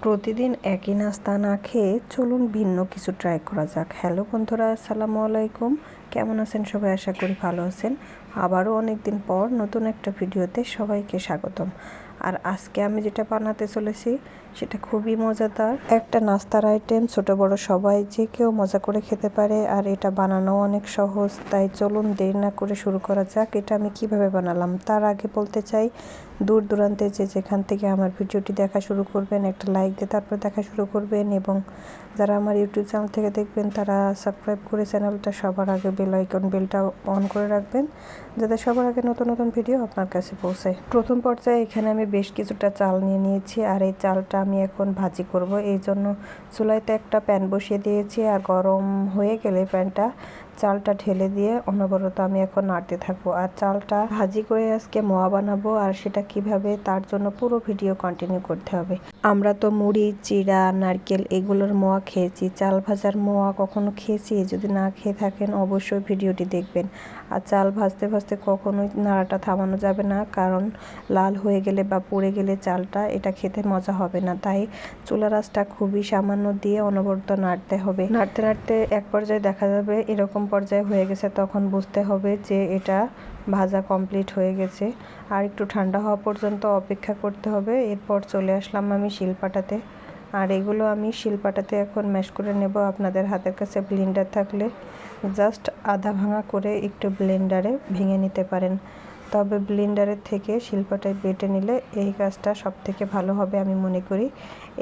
প্রতিদিন একই নাস্তা না খেয়ে চলুন ভিন্ন কিছু ট্রাই করা যাক। হ্যালো বন্ধুরা, আসসালামু আলাইকুম। কেমন আছেন সবাই? আশা করি ভালো আছেন। আবারও অনেক দিন পর নতুন একটা ভিডিওতে সবাইকে স্বাগতম। আর আজকে আমি যেটা বানাতে চলেছি সেটা খুবই মজাদার একটা নাস্তার আইটেম। ছোট বড় সবাই যে কেউ মজা করে খেতে পারে, আর এটা বানানো অনেক সহজ। তাই চলুন দেরি না করে শুরু করা যাক। এটা আমি কিভাবে বানালাম তার আগে বলতে চাই, দূর দূরান্তে যে যেখান থেকে আমার ভিডিওটি দেখা শুরু করবেন, একটা লাইক দিয়ে তারপর দেখা শুরু করবেন, এবং যারা আমার ইউটিউব চ্যানেল থেকে দেখবেন তারা সাবস্ক্রাইব করে চ্যানেলটা সবার আগে বেলটা অন করে রাখবেন, যাতে সবার আগে নতুন নতুন ভিডিও আপনার কাছে পৌঁছায়। প্রথম পর্যায়ে এখানে আমি বেশ কিছুটা চাল নিয়ে নিয়েছি, আর এই চালটা আমি এখন ভাজি করব। এই জন্য চুলাইতে একটা প্যান বসিয়ে দিয়েছি, আর গরম হয়ে গেলে প্যানটা চালটা ঢেলে দিয়ে অনবরত আমি এখন নাড়তে থাকবো। আর চালটা ভাজি করে আজকে মোয়া বানাবো, আর সেটা কিভাবে তার জন্য পুরো ভিডিও কন্টিনিউ করতে হবে। আমরা তো মুড়ি, চিড়া, নারকেল এগুলোর মোয়া খেয়েছি, চাল ভাজার মোয়া কখনো খেয়েছি? যদি না খেয়ে থাকেন অবশ্যই ভিডিওটি দেখবেন। আর চাল ভাজতে ভাজতে কখনোই নাড়াটা থামানো যাবে না, কারণ লাল হয়ে গেলে বা পুড়ে গেলে চালটা এটা খেতে মজা হবে না। তাই চুলার আঁচটা খুবই সামান্য দিয়ে অনবরত নাড়তে হবে। নাড়তে নাড়তে এক পর্যায়ে দেখা যাবে এরকম পর্যায়ে হয়ে গেছে, তখন বুঝতে হবে যে এটা ভাজা কমপ্লিট হয়ে গেছে। আর একটু ঠান্ডা হওয়া পর্যন্ত অপেক্ষা করতে হবে। এরপর চলে আসলাম আমি শিলপাটাতে, আর এগুলো আমি শিলপাটাতে এখন ম্যাশ করে নেব। আপনাদের হাতের কাছে ব্লেন্ডার থাকলে জাস্ট আধা ভাঙা করে একটু ব্লেন্ডারে ভেঙে নিতে পারেন, তবে ব্লেন্ডারের থেকে শিলপাটায় বেটে নিলে এই কাজটা সব থেকে ভালো হবে আমি মনে করি।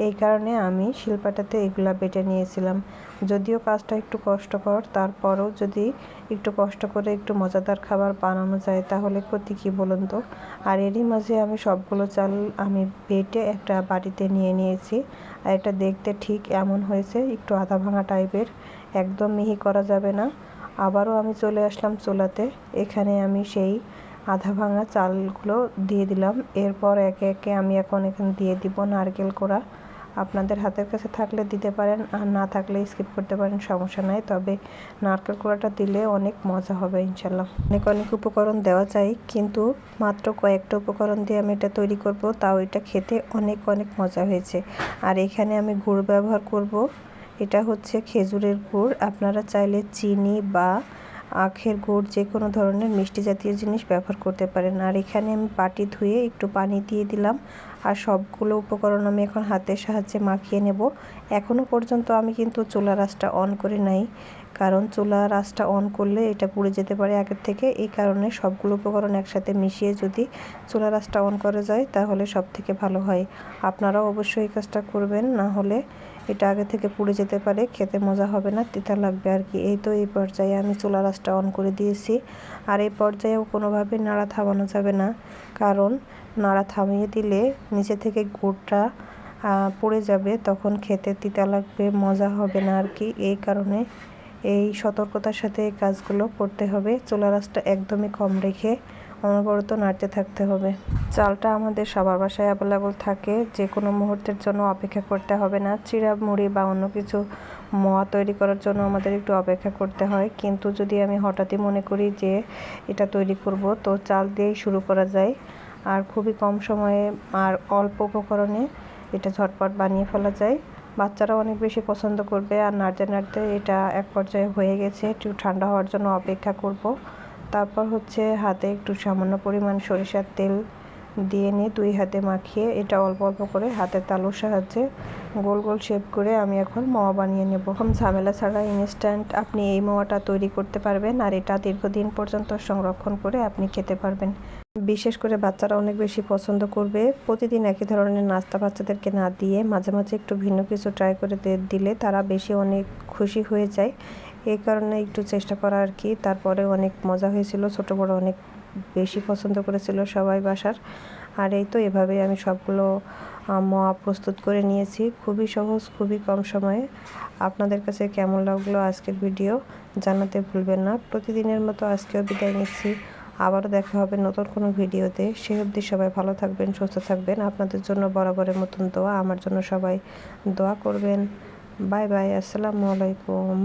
এই কারণে আমি শিলপাটাতে এগুলা বেটে নিয়েছিলাম। যদিও কাজটা একটু কষ্টকর, তারপরেও যদি একটু কষ্ট করে একটু মজাদার খাবার বানানো যায় তাহলে ক্ষতি কী বলুন তো। আর এরই মাঝে আমি সবগুলো চাল আমি বেটে একটা বাটিতে নিয়ে নিয়েছি। আর এটা দেখতে ঠিক এমন হয়েছে, একটু আধা ভাঙা টাইপের, একদম মিহি করা যাবে না। আবারও আমি চলে আসলাম চুলাতে, এখানে আমি সেই আধা ভাঙা চালগুলো দিয়ে দিলাম। এরপর একে একে আমি এখন এখানে দিয়ে দিব নারকেল কোড়া। আপনাদের হাতের কাছে থাকলে দিতে পারেন, আর না থাকলে স্কিপ করতে পারেন, সমস্যা নাই। তবে নারকেল কোড়াটা দিলে অনেক মজা হবে ইনশাল্লাহ। অনেক অনেক উপকরণ দেওয়া যায়, কিন্তু মাত্র কয়েকটা উপকরণ দিয়ে আমি এটা তৈরি করব, তাও এটা খেতে অনেক অনেক মজা হয়েছে। আর এখানে আমি গুড় ব্যবহার করব। এটা হচ্ছে খেজুরের গুড়। আপনারা চাইলে চিনি বা আখের গুড়, যে কোনো ধরনের মিষ্টি জাতীয় জিনিস ব্যবহার করতে পারেন। আর এখানে আমি বাটি ধুয়ে একটু পানি দিয়ে দিলাম, আর সবগুলো উপকরণ আমি এখন হাতের সাহায্যে মাখিয়ে নেব। এখনও পর্যন্ত আমি কিন্তু চুলার আঁচটা অন করে নাই, কারণ চুলার আঁচটা অন করলে এটা পুড়ে যেতে পারে আগের থেকে। এই কারণে সবগুলো উপকরণ একসাথে মিশিয়ে যদি চুলার আঁচটা অন করা যায় তাহলে সব থেকে ভালো হয়। আপনারাও অবশ্যই এই কাজটা করবেন, না হলে এটা আগে থেকে পুড়ে যেতে পারে, খেতে মজা হবে না, তিতা লাগবে আর কি। এই তো এই পর্যায়ে আমি চুলার আঁচটা অন করে দিয়েছি। আর এই পর্যায়েও কোনোভাবে নাড়া থামানো যাবে না, কারণ নাড়া থামিয়ে দিলে নিচে থেকে গুড়টা পড়ে যাবে, তখন খেতে তিতা লাগবে, মজা হবে না আর কি। এই কারণে এই সতর্কতার সাথে এই কাজগুলো করতে হবে। চুলার আঁচটা একদমই কম রেখে অনবরত নাড়তে থাকতে হবে। চালটা আমাদের সবার বাসায় অ্যাভেলেবল থাকে, যে কোনো মুহূর্তের জন্য অপেক্ষা করতে হবে না। চিড়া, মুড়ি বা অন্য কিছু মোয়া তৈরি করার জন্য আমাদের একটু অপেক্ষা করতে হয়, কিন্তু যদি আমি হঠাৎই মনে করি যে এটা তৈরি করব, তো চাল দিয়েই শুরু করা যায়। আর খুবই কম সময়ে আর অল্প উপকরণে এটা ঝটপট বানিয়ে ফেলা যায়। বাচ্চারা অনেক বেশি পছন্দ করবে। আর নাড়তে নাড়তে এটা এক পর্যায়ে হয়ে গেছে, একটু ঠান্ডা হওয়ার জন্য অপেক্ষা করব। তারপর হচ্ছে হাতে একটু সামান্য পরিমাণ সরিষার তেল দিয়ে নিয়ে 2 হাতে মাখিয়ে এটা অল্প অল্প করে হাতের তালুর সাহায্যে গোল গোল শেপ করে আমি এখন মোয়া বানিয়ে নেব। কম ঝামেলা ছাড়া ইনস্ট্যান্ট আপনি এই মোয়াটা তৈরি করতে পারবেন, আর এটা দীর্ঘদিন পর্যন্ত সংরক্ষণ করে আপনি খেতে পারবেন। বিশেষ করে বাচ্চারা অনেক বেশি পছন্দ করবে। প্রতিদিন একই ধরনের নাস্তা বাচ্চাদেরকে না দিয়ে মাঝে মাঝে একটু ভিন্ন কিছু ট্রাই করে দিলে তারা বেশি অনেক খুশি হয়ে যায়। এই কারণে একটু চেষ্টা করা আর কি। তারপরে অনেক মজা হয়েছিল, ছোট বড় অনেক বেশি পছন্দ করেছিল সবাই বাসার। আর এই তো এভাবেই আমি সবগুলো মোয়া প্রস্তুত করে নিয়েছি, খুবই সহজ, খুবই কম সময়ে। আপনাদের কাছে কেমন লাগলো আজকের ভিডিও জানাতে ভুলবেন না। প্রতিদিনের মতো আজকেও বিদায় নিচ্ছি, আবারও দেখা হবে নতুন কোনো ভিডিওতে। সেই অবধি সবাই ভালো থাকবেন, সুস্থ থাকবেন। আপনাদের জন্য বরাবরের মতন দোয়া, আমার জন্য সবাই দোয়া করবেন। বাই বাই, আসসালামু আলাইকুম।